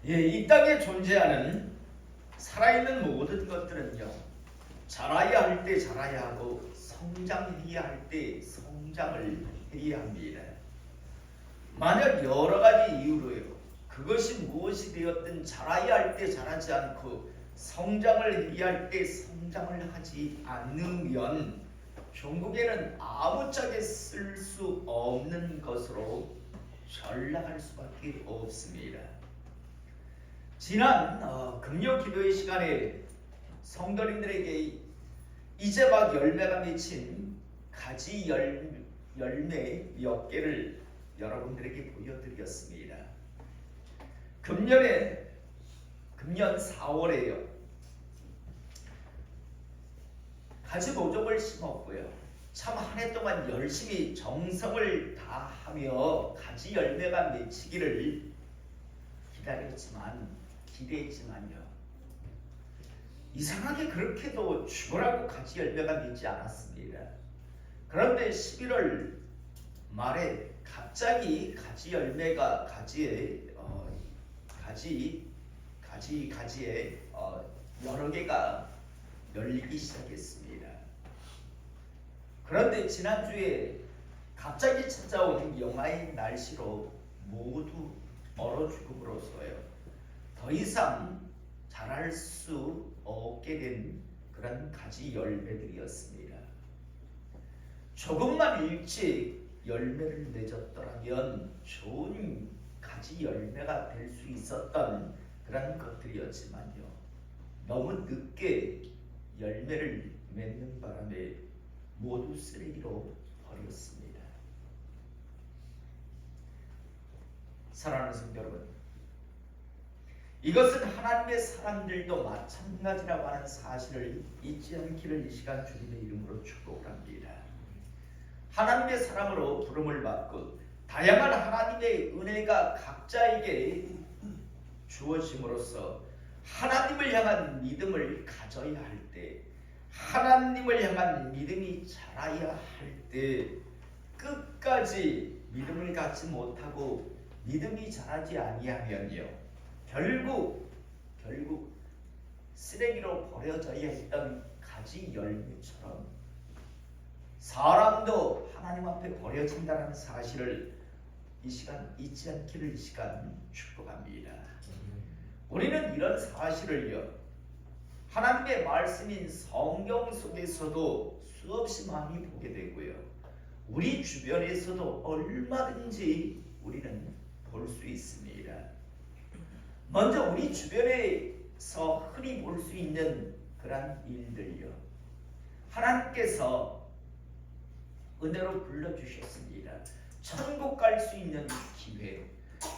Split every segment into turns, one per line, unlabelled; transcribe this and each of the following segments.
예, 이 땅에 존재하는 살아있는 모든 것들은요, 자라야 할 때 자라야 하고 성장해야 할 때 성장을 해야 합니다. 만약 여러 가지 이유로요, 그것이 무엇이 되었든 자라야 할 때 자라지 않고 성장을 해야 할 때 성장을 하지 않으면 종국에는 아무짝에 쓸 수 없는 것으로 전락할 수밖에 없습니다. 지난 금요 기도의 시간에 성도님들에게 이제 막 열매가 맺힌 가지 열매 몇 개를 여러분들에게 보여드렸습니다. 금년 4월에요. 가지 모종을 심었고요. 참 한 해 동안 열심히 정성을 다하며 가지 열매가 맺히기를 기대했지만요. 이상하게 그렇게도 죽으라고 가지 열매가 맺지 않았습니다. 그런데 11월 말에 갑자기 가지 열매가 가지에 여러 개가 열리기 시작했습니다. 그런데 지난주에 갑자기 찾아온 영하의 날씨로 모두 얼어 죽음으로써요, 더 이상 자랄 수 없게 된 그런 가지 열매들이었습니다. 조금만 일찍 열매를 맺었더라면 좋은 가지 열매가 될 수 있었던 그런 것들이었지만요, 너무 늦게 열매를 맺는 바람에 모두 쓰레기로 버렸습니다. 사랑하는 성도 여러분, 이것은 하나님의 사람들도 마찬가지라고 하는 사실을 잊지 않기를 이 시간 주님의 이름으로 축복을 합니다. 하나님의 사람으로 부름을 받고 다양한 하나님의 은혜가 각자에게 주어짐으로써 하나님을 향한 믿음을 가져야 할 때, 하나님을 향한 믿음이 자라야 할 때 끝까지 믿음을 갖지 못하고 믿음이 자라지 아니하면요, 결국 쓰레기로 버려져야 했던 가지 열매처럼 사람도 하나님 앞에 버려진다는 사실을 이 시간 잊지 않기를 이 시간 축복합니다. 우리는 이런 사실을요, 하나님의 말씀인 성경 속에서도 수없이 많이 보게 되고요, 우리 주변에서도 얼마든지 우리는 볼 수 있습니다. 먼저 우리 주변에서 흔히 볼 수 있는 그런 일들요, 하나님께서 은혜로 불러주셨습니다. 천국 갈 수 있는 기회,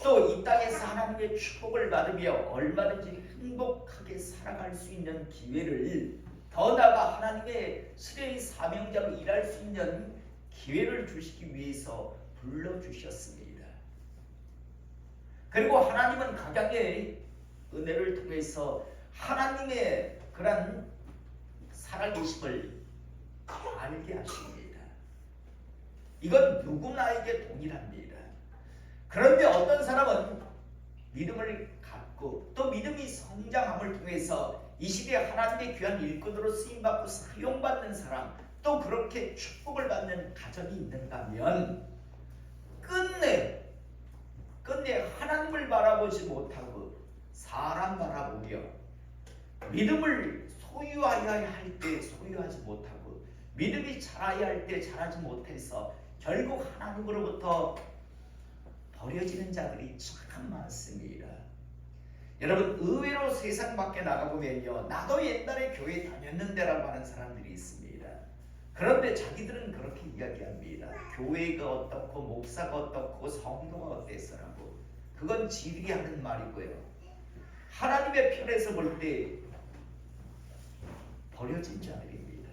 또 이 땅에서 하나님의 축복을 받으며 얼마든지 행복하게 살아갈 수 있는 기회를, 더 나아가 하나님의 시대의 사명자로 일할 수 있는 기회를 주시기 위해서 불러주셨습니다. 그리고 하나님은 각양의 은혜를 통해서 하나님의 그런 살아계심을 알게 하십니다. 이건 누구나에게 동일합니다. 그런데 어떤 사람은 믿음을 갖고 또 믿음이 성장함을 통해서 이 시대에 하나님의 귀한 일꾼으로 쓰임받고 사용받는 사람, 또 그렇게 축복을 받는 가정이 있는가면 끝내 하나님을 바라보지 못하고 사람 바라보며 믿음을 소유해야 할 때 소유하지 못하고 믿음이 자라야 할 때 자라지 못해서 결국 하나님으로부터 버려지는 자들이 참 많습니다. 여러분, 의외로 세상 밖에 나가보면요, 나도 옛날에 교회 다녔는데라고 하는 사람들이 있습니다. 그런데 자기들은 그렇게 이야기합니다. 교회가 어떻고 목사가 어떻고 성도가 어땠어라고. 그건 지들이 하는 말이고요, 하나님의 편에서 볼 때 버려진 자들입니다.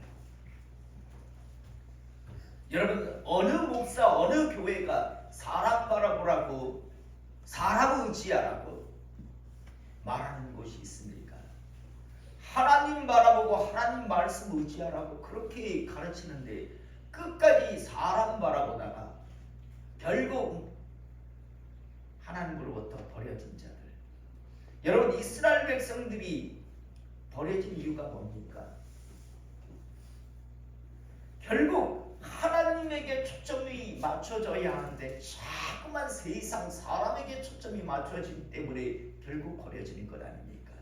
여러분, 어느 목사 어느 교회가 사람 바라보라고, 사람 의지하라고 말하는 곳이 있습니까? 하나님 바라보고 하나님 말씀 의지하라고 그렇게 가르치는데 끝까지 사람 바라보다가 결국 하나님으로부터 버려진 자들, 여러분, 이스라엘 백성들이 버려진 이유가 뭡니까? 결국 하나님에게 초점이 맞춰져야 하는데 자꾸만 세상 사람에게 초점이 맞춰지기 때문에 결국 버려지는 것 아닙니까?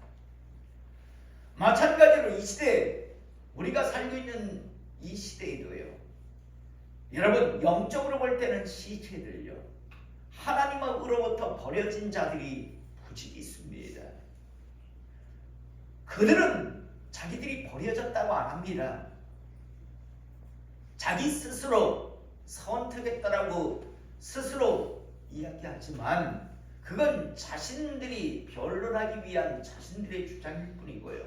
마찬가지로 이 시대, 우리가 살고 있는 이 시대에도요, 여러분, 영적으로 볼 때는 시체들요, 하나님으로부터 버려진 자들이 부지기 있습니다. 그들은 자기들이 버려졌다고 안 합니다. 자기 스스로 선택했다라고 스스로 이야기하지만 그건 자신들이 변론하기 위한 자신들의 주장일 뿐이고요.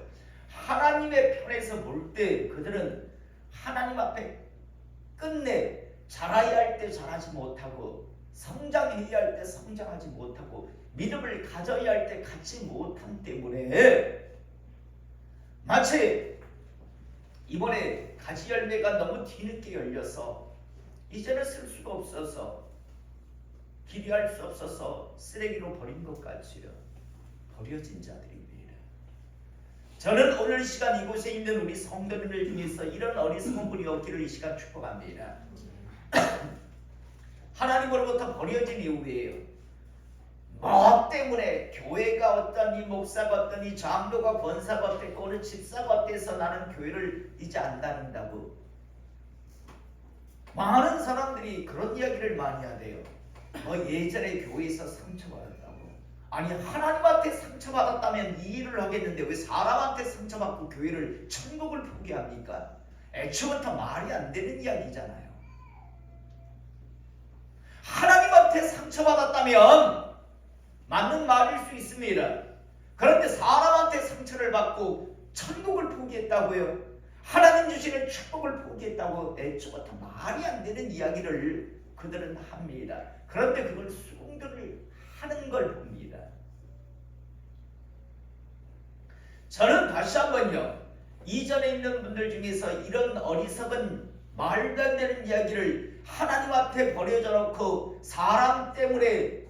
하나님의 편에서 볼 때 그들은 하나님 앞에 끝내 자라야 할 때 자라지 못하고 성장해야 할 때 성장하지 못하고 믿음을 가져야 할 때 갖지 못한 때문에 마치 이번에 가지 열매가 너무 뒤늦게 열려서 이제는 쓸 수가 없어서 기대할 수 없어서 쓰레기로 버린 것 같지요. 버려진 자들입니다. 저는 오늘 시간 이곳에 있는 우리 성도님들 중에서 이런 어리석은 분이 없기를 이 시간 축복합니다. 하나님으로부터 버려진 이유예요. 뭐 때문에 교회가 어떠니, 목사가 어떠니, 장로가 권사가 어땠고 어느 집사가 어때서 나는 교회를 이제 안 다닌다고. 많은 사람들이 그런 이야기를 많이 하대요. 예전에 교회에서 상처받았다고. 아니, 하나님한테 상처받았다면 이 일을 하겠는데 왜 사람한테 상처받고 교회를, 천국을 포기합니까? 애초부터 말이 안 되는 이야기잖아요. 하나님한테 상처받았다면 맞는 말일 수 있습니다. 그런데 사람한테 상처를 받고 천국을 포기했다고요? 하나님 주시는 축복을 포기했다고? 애초부터 말이 안 되는 이야기를 그들은 합니다. 그런데 그걸 수긍들을 하는 걸 봅니다. 저는 다시 한번요, 이전에 있는 분들 중에서 이런 어리석은 말도 안 되는 이야기를 하나님 앞에 버려져 놓고 사람 때문에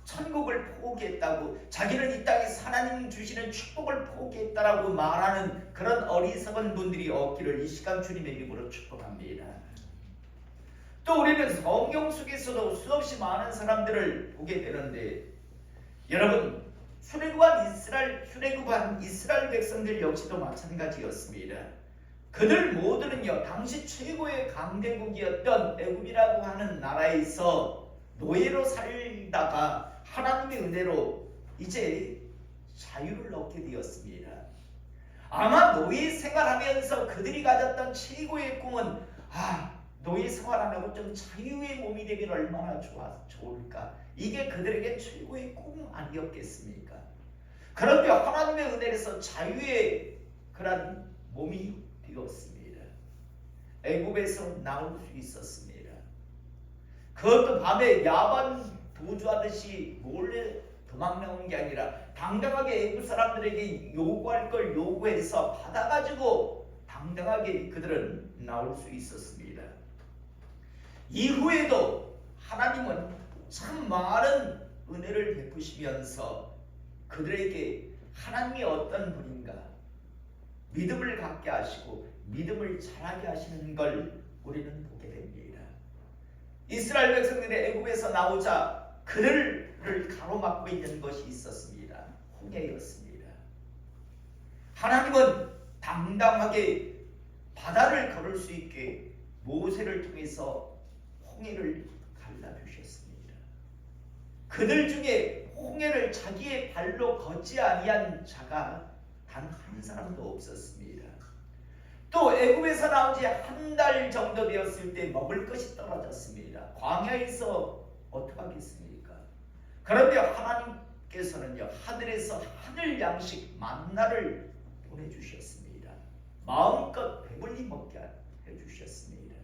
천국을 포기했다고, 자기는 이 땅에서 하나님 주시는 축복을 포기했다라고 말하는 그런 어리석은 분들이 없기를 이 시간 주님의 이름으로 축복합니다. 또 우리는 성경 속에서도 수없이 많은 사람들을 보게 되는데, 여러분, 출애굽한 이스라엘 백성들 역시도 마찬가지였습니다. 그들 모두는요, 당시 최고의 강대국이었던 애굽이라고 하는 나라에서 노예로 살다가 하나님의 은혜로 이제 자유를 얻게 되었습니다. 아마 노예 생활하면서 그들이 가졌던 최고의 꿈은, 노예 생활 안 하고 좀 자유의 몸이 되면 얼마나 좋을까. 이게 그들에게 최고의 꿈 아니었겠습니까? 그런데 하나님의 은혜에서 자유의 그런 몸이 되었습니다. 애굽에서 나올 수 있었습니다. 그것도 밤에 야반 도주하듯이 몰래 도망 나온 게 아니라 당당하게 애굽 사람들에게 요구할 걸 요구해서 받아가지고 당당하게 그들은 나올 수 있었습니다. 이후에도 하나님은 참 많은 은혜를 베푸시면서 그들에게 하나님이 어떤 분인가 믿음을 갖게 하시고 믿음을 자라게 하시는 걸 우리는 보게 됩니다. 이스라엘 백성들이 애굽에서 나오자 그들을 가로막고 있는 것이 있었습니다. 홍해였습니다. 하나님은 당당하게 바다를 걸을 수 있게 모세를 통해서 홍해를 갈라주셨습니다. 그들 중에 홍해를 자기의 발로 걷지 아니한 자가 단 한 사람도 없었습니다. 또 애굽에서 나온 지 한 달 정도 되었을 때 먹을 것이 떨어졌습니다. 광야에서 어떻게 하겠습니까? 그런데 하나님께서는요, 하늘에서 하늘 양식 만나를 보내주셨습니다. 마음껏 배불리 먹게 해주셨습니다.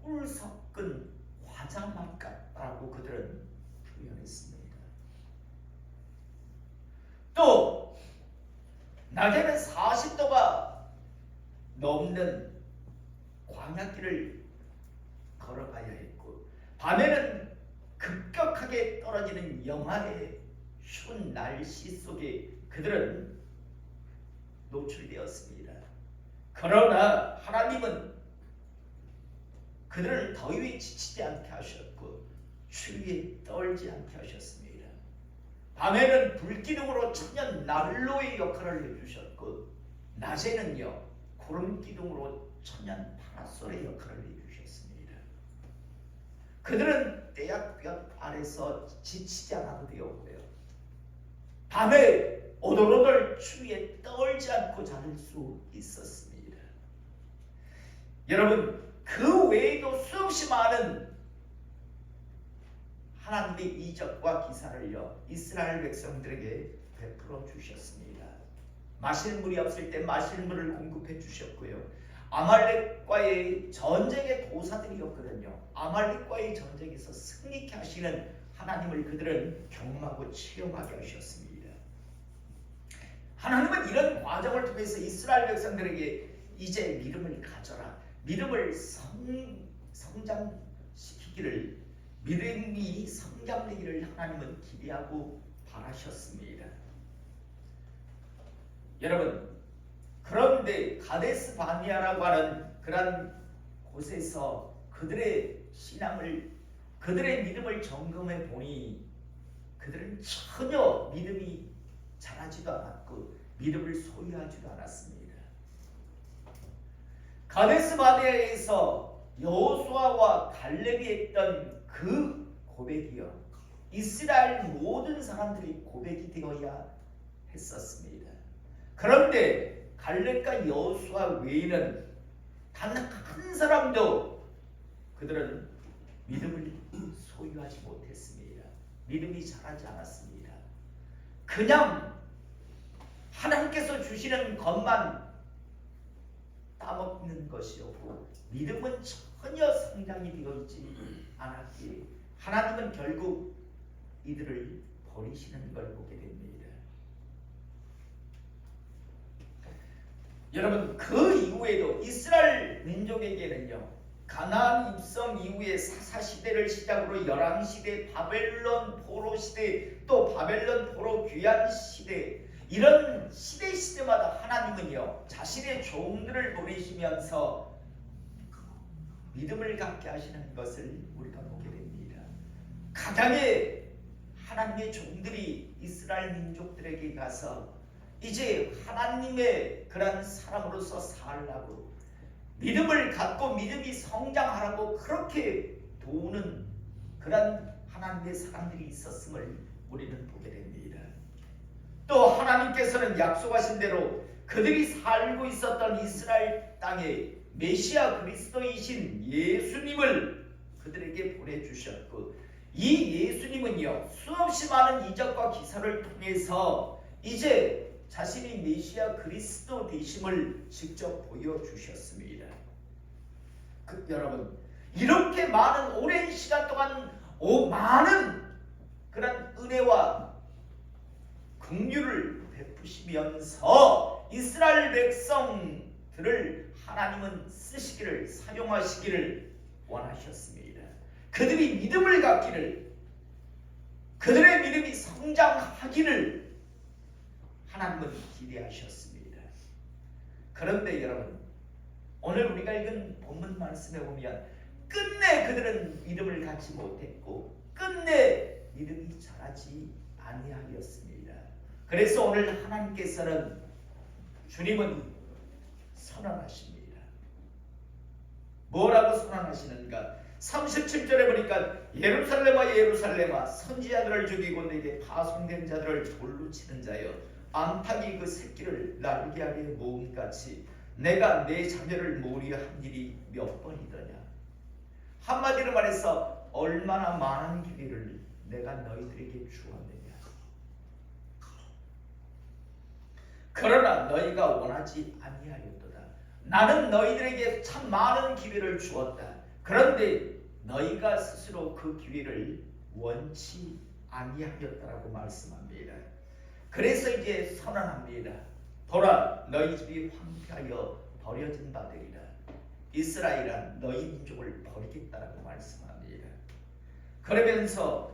꿀 섞은 과자 맛 같다고 그들은 표현했습니다. 또 낮에는 40도가 넘는 광야길을 걸어가야 했고 밤에는 급격하게 떨어지는 쏟아지는 영하의 추운 날씨 속에 그들은 노출되었습니다. 그러나 하나님은 그들을 더위에 지치지 않게 하셨고 추위에 떨지 않게 하셨습니다. 밤에는 불기둥으로 천년 난로의 역할을 해주셨고 낮에는요 구름기둥으로 천년 파라솔의 역할을 해주셨습니다. 그들은 태양볕 아래서 지치지 않아도 되었고요. 밤에 오돌오돌 추위에 떨지 않고 잘 수 있었습니다. 여러분, 그 외에도 수없이 많은 하나님의 이적과 기사를요 이스라엘 백성들에게 베풀어 주셨습니다. 마실 물이 없을 때 마실 물을 공급해 주셨고요. 아말렉과의 전쟁의 도사들이었거든요. 아말렉과의 전쟁에서 승리케 하시는 하나님을 그들은 경험하고 체험하게 하셨습니다. 하나님은 이런 과정을 통해서 이스라엘 백성들에게 이제 믿음을 가져라, 믿음을 성장시키기를, 믿음이 성장되기를 하나님은 기대하고 바라셨습니다. 여러분, 그런데 가데스 바니아라고 하는 그런 곳에서 그들의 신앙을, 그들의 믿음을 점검해 보니 그들은 전혀 믿음이 자라지도 않았고 믿음을 소유하지도 않았습니다. 가데스 바니아에서 여호수아와 갈렙이 했던 그 고백이요 이스라엘 모든 사람들이 고백이 되어야 했었습니다. 그런데 갈렙과 여호수아 외에는 단 한 사람도 그들은 믿음을 소유하지 못했습니다. 믿음이 자라지 않았습니다. 그냥 하나님께서 주시는 것만 따먹는 것이었고 믿음은 전혀 성장이 되어 있지 않았기에 하나님은 결국 이들을 버리시는 걸 보게 됩니다. 여러분, 그 이후에도 이스라엘 민족에게는요 가나안 입성 이후에 사사시대를 시작으로 열왕시대, 바벨론 포로 시대, 또 바벨론 포로 귀환 시대, 이런 시대마다 하나님은요 자신의 종들을 보내시면서 믿음을 갖게 하시는 것을 우리가 보게 됩니다. 가장의 하나님의 종들이 이스라엘 민족들에게 가서 이제 하나님의 그런 사람으로서 살라고, 믿음을 갖고 믿음이 성장하라고 그렇게 도우는 그런 하나님의 사람들이 있었음을 우리는 보게 됩니다. 또 하나님께서는 약속하신 대로 그들이 살고 있었던 이스라엘 땅에 메시아 그리스도이신 예수님을 그들에게 보내주셨고, 이 예수님은요 수없이 많은 이적과 기사를 통해서 이제 자신이 메시아 그리스도 되심을 직접 보여주셨습니다. 여러분, 이렇게 많은 오랜 시간 동안 많은 그런 은혜와 긍휼을 베푸시면서 이스라엘 백성들을 하나님은 쓰시기를, 사용하시기를 원하셨습니다. 그들이 믿음을 갖기를, 그들의 믿음이 성장하기를 하나님은 기대하셨습니다. 그런데 여러분, 오늘 우리가 읽은 본문 말씀에 보면 끝내 그들은 믿음을 갖지 못했고 끝내 믿음이 자라지 아니하였습니다. 그래서 오늘 하나님께서는, 주님은 선언하십니다. 뭐라고 선언하시는가? 37절에 보니까 예루살렘아 예루살렘아 선지자들을 죽이고 내게 파송된 자들을 돌로 치는 자여, 암탉이 그 새끼를 날개 아래에 모음같이 내가 내 자녀를 모으려 한 일이 몇 번이더냐. 한마디로 말해서 얼마나 많은 기회를 내가 너희들에게 주었느냐. 그러나 너희가 원하지 아니하였도다. 나는 너희들에게 참 많은 기회를 주었다. 그런데 너희가 스스로 그 기회를 원치 아니하였다라고 말씀합니다. 그래서 이제 선언합니다. 보라, 너희 집이 황폐하여 버려진 바 되리라. 이스라엘아, 너희 민족을 버리겠다라고 말씀합니다. 그러면서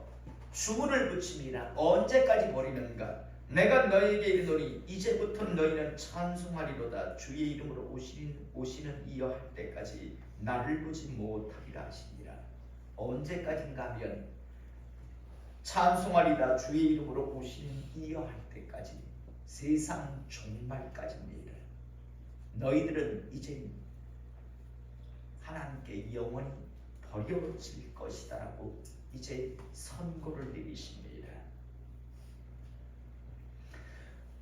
주문을 붙입니다. 언제까지 버리는가? 내가 너에게 이르노니 이제부터 너희는 찬송하리로다. 주의 이름으로 오시는 이여 할 때까지 나를 보지 못하리라 하시니라. 언제까지인가 하면 찬송하리다 주의 이름으로 오시는 이여 할 때까지, 세상 종말까지입니다. 너희들은 이제 하나님께 영원히 버려질 것이다라고 이제 선고를 내리십니다.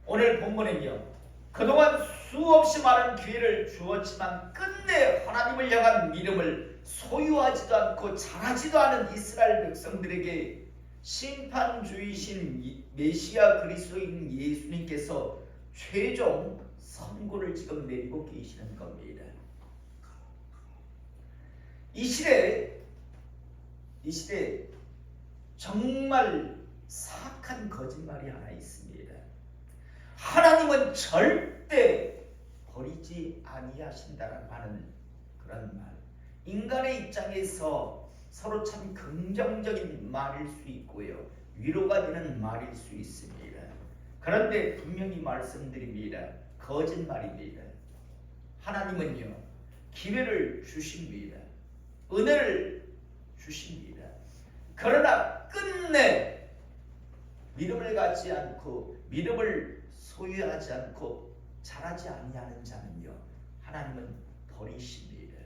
오늘 본문은요, 그동안 수없이 많은 기회를 주었지만 끝내 하나님을 향한 믿음을 소유하지도 않고 잘하지도 않은 이스라엘 백성들에게 심판주이신 메시아 그리스도인 예수님께서 최종 선고를 지금 내리고 계시는 겁니다. 이 시대에 정말 사악한 거짓말이 하나 있습니다. 하나님은 절대 버리지 아니하신다라고 하는 그런 말. 인간의 입장에서 서로 참 긍정적인 말일 수 있고요, 위로가 되는 말일 수 있습니다. 그런데 분명히 말씀드립니다. 거짓말입니다. 하나님은요, 기회를 주십니다. 은혜를 주십니다. 그러나 끝내 믿음을 갖지 않고 믿음을 소유하지 않고 잘하지 아니하는 자는요, 하나님은 버리십니다.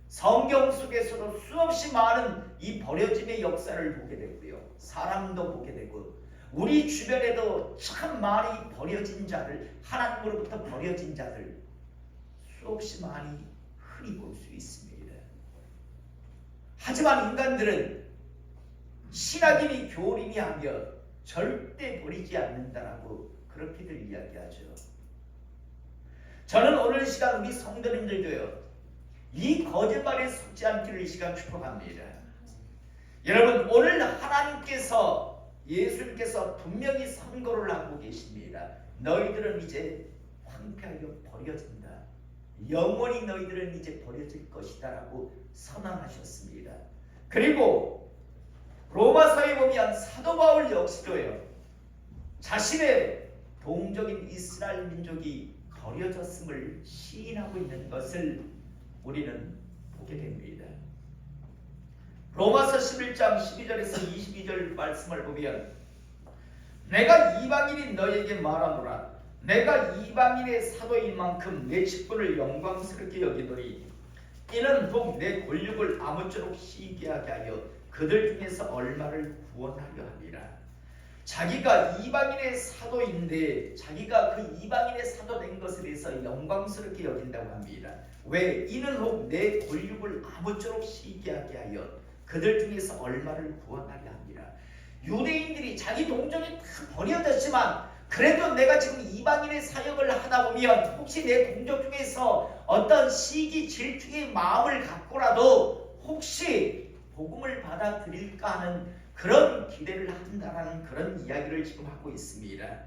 성경 속에서도 수없이 많은 이 버려짐의 역사를 보게 되고요, 사람도 보게 되고, 우리 주변에도 참 많이 버려진 자들, 하나님으로부터 버려진 자들 수없이 많이 흔히 볼 수 있습니다. 하지만 인간들은 신학인이 교리니 하며 절대 버리지 않는다라고 그렇게들 이야기하죠. 저는 오늘 시간 우리 성도님들도요, 이 거짓말에 속지 않기를 이 시간 축복합니다. 여러분, 오늘 하나님께서, 예수님께서 분명히 선고를 하고 계십니다. 너희들은 이제 황폐하여 버려진다. 영원히 너희들은 이제 버려질 것이다 라고 선언하셨습니다. 그리고 로마서에 보면 사도 바울 역시도요, 자신의 동족인 이스라엘 민족이 버려졌음을 시인하고 있는 것을 우리는 보게 됩니다. 로마서 11장 12절에서 22절 말씀을 보면, 내가 이방인인 너에게 말하노라. 내가 이방인의 사도인 만큼 내 직분을 영광스럽게 여기노니 이는 혹 내 권력을 아무쪼록 시기하게 하여 그들 중에서 얼마를 구원하려 함이라. 자기가 이방인의 사도인데 자기가 그 이방인의 사도된 것에 대해서 영광스럽게 여긴다고 합니다. 왜? 이는 혹 내 권력을 아무쪼록 시기하게 하여 그들 중에서 얼마를 구원하려 합니다. 유대인들이 자기 동족이 다 버려졌지만 그래도 내가 지금 이방인의 사역을 하다 보면 혹시 내 동족 중에서 어떤 시기 질투의 마음을 갖고라도 혹시 복음을 받아들일까 하는 그런 기대를 한다라는 그런 이야기를 지금 하고 있습니다.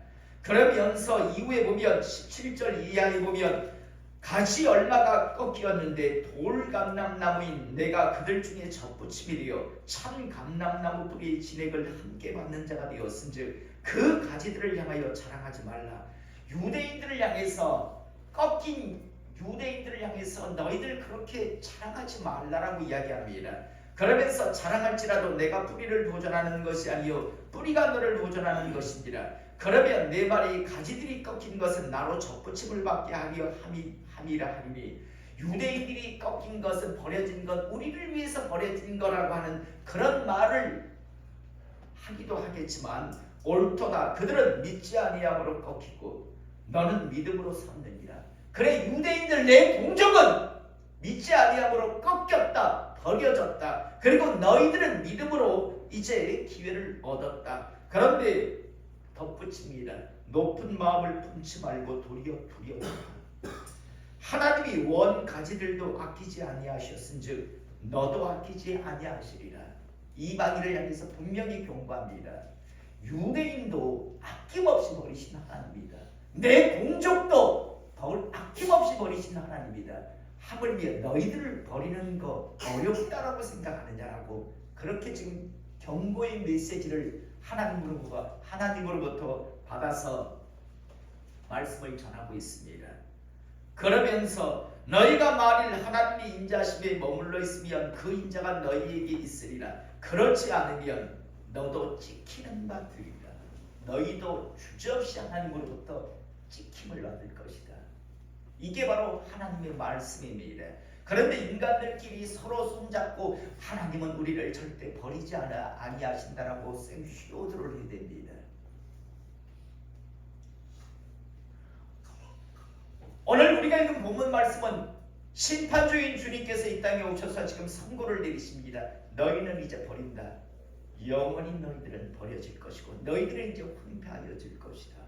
그러면서 이후에 보면 17절 이하에 보면, 가지 얼마가 꺾이었는데 돌감람나무인 내가 그들 중에 젖붙임이 되어 참 감람나무 뿌리의 진액을 함께 받는 자가 되었은즉 그 가지들을 향하여 자랑하지 말라. 유대인들을 향해서, 꺾인 유대인들을 향해서 너희들 그렇게 자랑하지 말라라고 이야기합니다. 그러면서 자랑할지라도 내가 뿌리를 보존하는 것이 아니요 뿌리가 너를 보존하는 것이니라. 그러면 내 말이 가지들이 꺾인 것은 나로 접붙임을 받게 하려 함이라 하리니, 유대인들이 꺾인 것은 버려진 것, 우리를 위해서 버려진 거라고 하는 그런 말을 하기도 하겠지만 옳도다. 그들은 믿지 아니함으로 꺾이고 너는 믿음으로 삼느니라. 그래, 유대인들 내 동족은 믿지 아니함으로 꺾였다, 버려졌다. 그리고 너희들은 믿음으로 이제 기회를 얻었다. 그런데 덧붙입니다. 높은 마음을 품지 말고 도리어 두려워. 하나님이 원 가지들도 아끼지 아니하셨은즉 너도 아끼지 아니하시리라. 이방인을 향해서 분명히 경고합니다. 유대인도 아낌없이 버리신 하나님이다. 내 동족도 아낌없이 버리신 하나님이다. 하물며 너희들을 버리는 거 어렵다라고 생각하느냐라고 그렇게 지금 경고의 메시지를 하나님으로부터 받아서 말씀을 전하고 있습니다. 그러면서 너희가 만일 하나님의 인자심에 머물러 있으면 그 인자가 너희에게 있으리라. 그렇지 않으면 너도 찍히는 바 되리라. 너희도 주저없이 하나님으로부터 찍힘을 받을 것이다. 이게 바로 하나님의 말씀입니다. 그런데 인간들끼리 서로 손잡고 하나님은 우리를 절대 버리지 아니하신다라고 생쇼드를 해야 됩니다. 오늘 우리가 읽은 본문 말씀은 심판주인 주님께서 이 땅에 오셔서 지금 선고를 내리십니다. 너희는 이제 버린다. 영원히 너희들은 버려질 것이고 너희들은 이제 황폐하여질 것이다.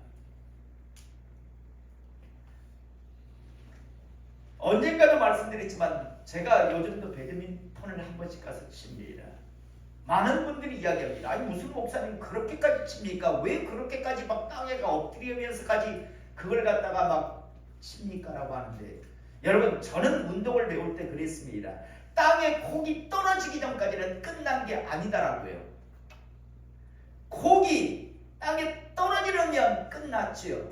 언젠가도 말씀드렸지만 제가 요즘도 배드민턴을 한 번씩 가서 칩니다. 많은 분들이 이야기합니다. 아니 무슨 목사님 그렇게까지 칩니까? 왜 그렇게까지 막 땅에가 엎드리면서까지 그걸 갖다가 막 칩니까? 라고 하는데 여러분 저는 운동을 배울 때 그랬습니다. 땅에 콕이 떨어지기 전까지는 끝난 게 아니다라고요. 콕이 땅에 떨어지려면 끝났지요.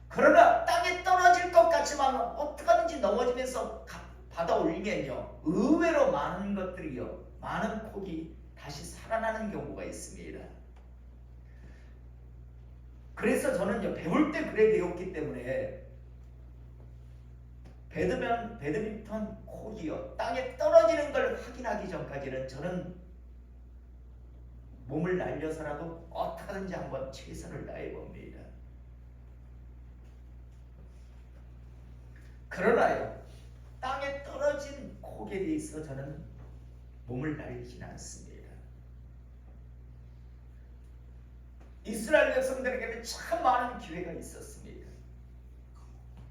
그러나 땅에 떨어질 것 같지만 어떻게든지 넘어지면서 받아 올리면요 의외로 많은 것들이요 많은 콕이 다시 살아나는 경우가 있습니다. 그래서 저는요 배울 때 그래 배웠기 때문에 배드민턴 콕이요 땅에 떨어지는 걸 확인하기 전까지는 저는 몸을 날려서라도 어떻게든지 한번 최선을 다해 봅니다. 그러나요 땅에 떨어진 콕에 대해서 저는 몸을 날리지는 않습니다. 이스라엘 백성들에게는 참 많은 기회가 있었습니다.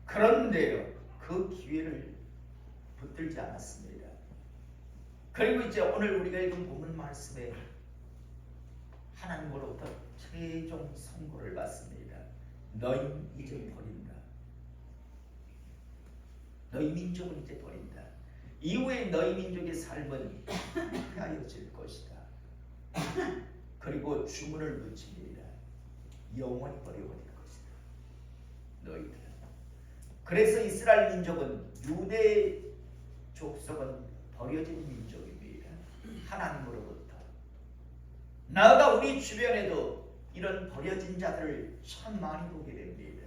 그런데요 그 기회를 붙들지 않았습니다. 그리고 이제 오늘 우리가 읽은 본문 말씀에 하나님으로부터 최종 선고를 받습니다. 너희는 이제 버린다. 너희 민족은 이제 버린다. 이후에 너희 민족의 삶은 피하여질 것이다. 그리고 주문을 붙입니다. 영원히 버려버릴 것이다. 너희들. 그래서 이스라엘 민족은 유대 족속은 버려진 민족입니다. 하나님으로부터. 나아가 우리 주변에도 이런 버려진 자들을 참 많이 보게 됩니다.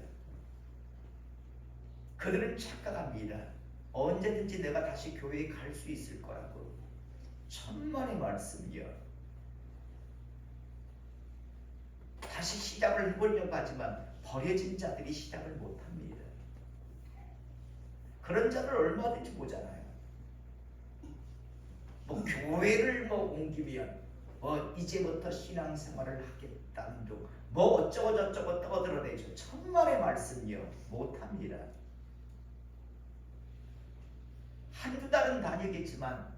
그들은 착각합니다. 언제든지 내가 다시 교회에 갈 수 있을 거라고. 천만의 말씀이요. 다시 시작을 해보려고 하지만 버려진 자들이 시작을 못합니다. 그런 자들 얼마든지 보잖아요. 뭐 교회를 옮기면 이제부터 신앙생활을 하겠다는 둥 어쩌고 저쩌고 떠들어내죠. 천만의 말씀이요 못합니다. 한두 달은 다니겠지만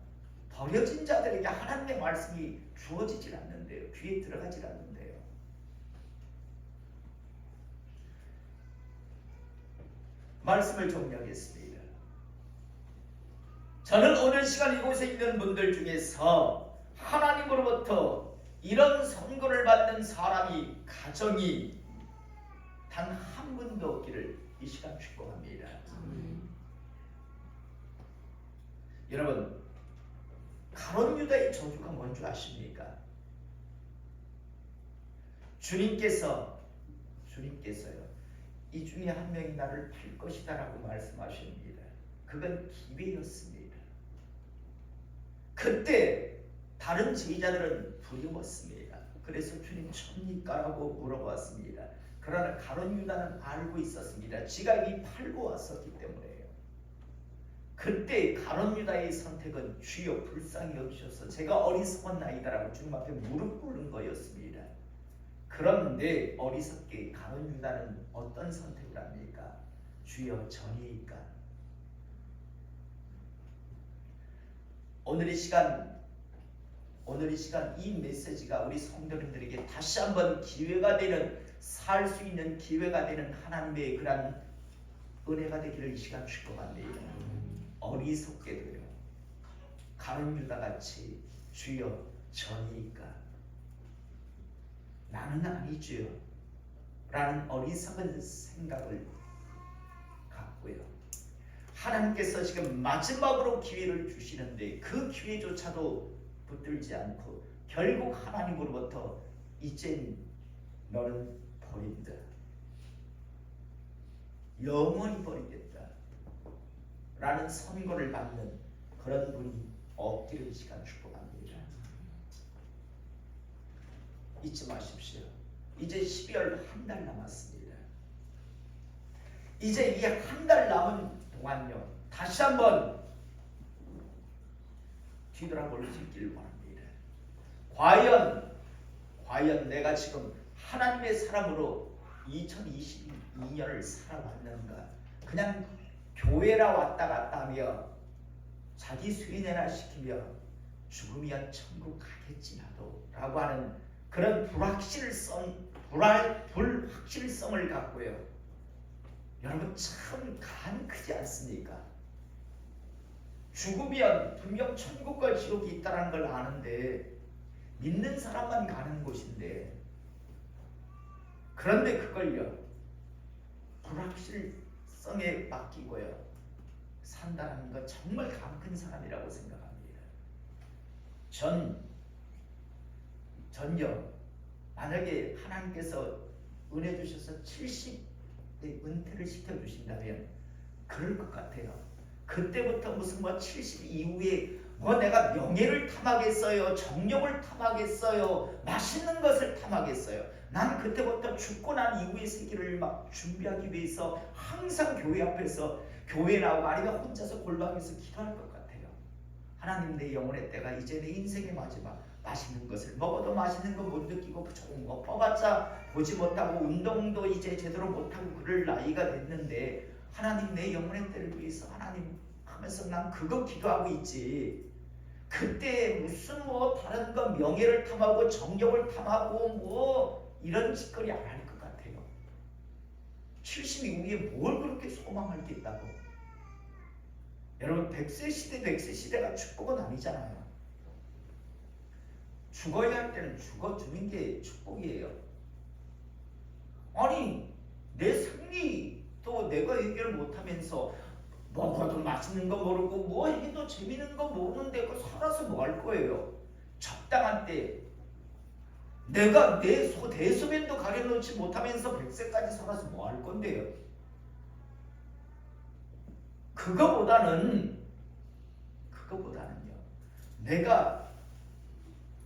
버려진 자들에게 하나님의 말씀이 주어지질 않는데요. 귀에 들어가질 않는데요. 말씀을 정리하겠습니다. 저는 오늘 시간 이곳에 있는 분들 중에서 하나님으로부터 이런 선고를 받는 사람이 가정이 단 한 분도 없기를 이 시간 축복합니다. 여러분 가룟 유다의 저주가 뭔 줄 아십니까? 주님께서요 이 중에 한 명이 나를 팔 것이다 라고 말씀하십니다. 그건 기회였습니다. 그때 다른 제자들은 두려웠습니다. 그래서 주님 접니까? 라고 물어봤습니다. 그러나 가룟 유다는 알고 있었습니다. 지가 이미 팔고 왔었기 때문에요. 그때 가룟 유다의 선택은 주여 불쌍히 여기셔서 제가 어리석은 나이다라고 주님 앞에 무릎 꿇는 거였습니다. 그런데 어리석게 가룟 유다는 어떤 선택을 합니까? 주여 전이니까. 오늘 이 시간 이 메시지가 우리 성도님들에게 다시 한번 기회가 되는 살 수 있는 기회가 되는 하나님의 그런 은혜가 되기를 이 시간 축복합니다. 어리석게도요 가룟 유다같이 주여 전이니까 나는 아니지요 라는 어리석은 생각을 갖고요. 하나님께서 지금 마지막으로 기회를 주시는데 그 기회조차도 붙들지 않고 결국 하나님으로부터 이젠 너는 버린다, 영원히 버리겠다 라는 선고를 받는 그런 분이 없기를 이 시간 축복합니다. 잊지 마십시오. 이제 12월 한 달 남았습니다. 이제 이 한 달 남은 동안요, 다시 한번 뒤돌아볼 수 있기를 바랍니다. 과연 내가 지금 하나님의 사람으로 2022년을 살아왔는가? 그냥 교회라 왔다 갔다 하며 자기 수인회나 시키며 죽으면 천국 가겠지 나도 라고 하는 그런 불확실성을 갖고요. 여러분 참 간이 크지 않습니까? 죽으면 분명 천국과 지옥이 있다는 걸 아는데 믿는 사람만 가는 곳인데, 그런데 그걸요 불확실성에 맡기고요 산다는 건 정말 간 큰 사람이라고 생각합니다. 전요 만약에 하나님께서 은혜 주셔서 70대 은퇴를 시켜주신다면 그럴 것 같아요. 그때부터 무슨 70 이후에 내가 명예를 탐하겠어요, 정력을 탐하겠어요, 맛있는 것을 탐하겠어요. 난 그때부터 죽고 난 이후의 세계를 막 준비하기 위해서 항상 교회 앞에서 교회 나오고 아니면 혼자서 골방에서 기도할 것 같아요. 하나님, 내 영혼의 때가 이제 내 인생의 마지막, 맛있는 것을 먹어도 맛있는 거 못 느끼고 좋은 거 퍼봤자 보지 못하고 운동도 이제 제대로 못하고 그럴 나이가 됐는데 하나님, 내 영혼의 때를 위해서 하나님 하면서 난 그거 기도하고 있지. 그때 무슨 다른 거 명예를 탐하고 정력을 탐하고 이런 짓거리 안 할 것 같아요. 70 이후에 뭘 그렇게 소망할 게 있다고. 여러분 100세 시대가 축복은 아니잖아요. 죽어야 할 때는 죽어주는 게 축복이에요. 아니 내 생리도 내가 해결 못하면서 먹어도 맛있는 거 모르고 해도 재밌는 거 모르는데 그 살아서 뭐 할 거예요. 적당한 때 내가 내 대소변도 가려놓지 못하면서 100세까지 살아서 뭐 할 건데요. 그거보다는요 내가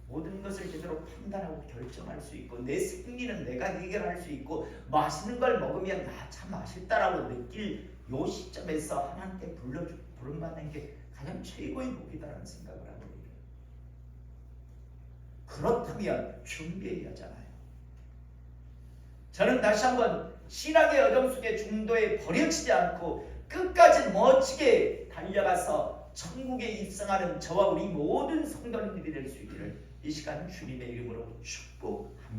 모든 것을 제대로 판단하고 결정할 수 있고 내 생리는 내가 해결할 수 있고 맛있는 걸 먹으면 참 맛있다라고 느낄 요 시점에서 하나님께 부름받는 게 가장 최고의 복이다라는 생각을 합니다. 그렇다면 준비해야 하잖아요. 저는 다시 한번 신앙의 어둠 속에 중도에 버려지지 않고 끝까지 멋지게 달려가서 천국에 입성하는 저와 우리 모든 성도님들이 될 수 있기를 이 시간 주님의 이름으로 축복합니다.